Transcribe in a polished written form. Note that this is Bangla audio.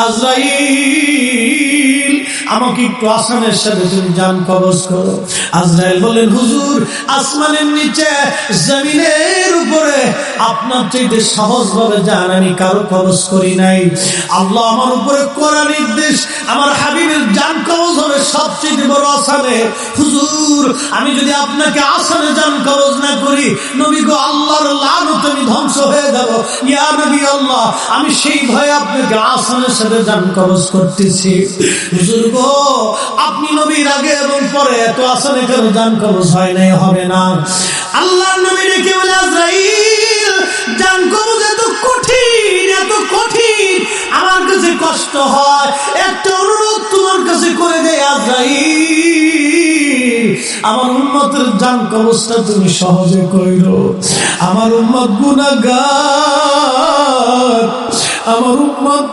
আজরাইল আমাকে একটু আসানের সাথে তুমি জান কবজ করো। আজরাইল বলেন, হুজুর আসমানের নিচে জমিনের উপরে আপনার চাইতে সহজ ভাবে জান আমি কারো কবজ করি নাই। আল্লাহ আমার উপরে করা নির্দেশ, আমার হাবিবের জান কবজ হবে সবচেয়ে বড় আসানে। হুজুর আমি যদি আপনাকে আসানে জান কবজ না করি, নবী গো আল্লাহর লানত আমি ধ্বংস হয়ে যাব। ইয়া নবী আল্লাহ, আমি সেই ভয়ে আপনাকে আসানের সাথে জান কবজ করতেছি। হুজুর গো আপনি নবীর আগে এবং পরে এত আসানে কেন জান কবজ হয় নাই, হবে না। আল্লাহর নবী ডেকে বলে, আজরাইল জান কবজ এত কঠিন, এত কঠিন, আমার কাছে কষ্ট হয়। একটা অনুরোধ তোমার কাছে করে দেয় আজরাইল, আমার উম্মতের জান কবজটা তুমি সহজে কইরো। আমার উম্মত গুনাহগার, আমার উম্মত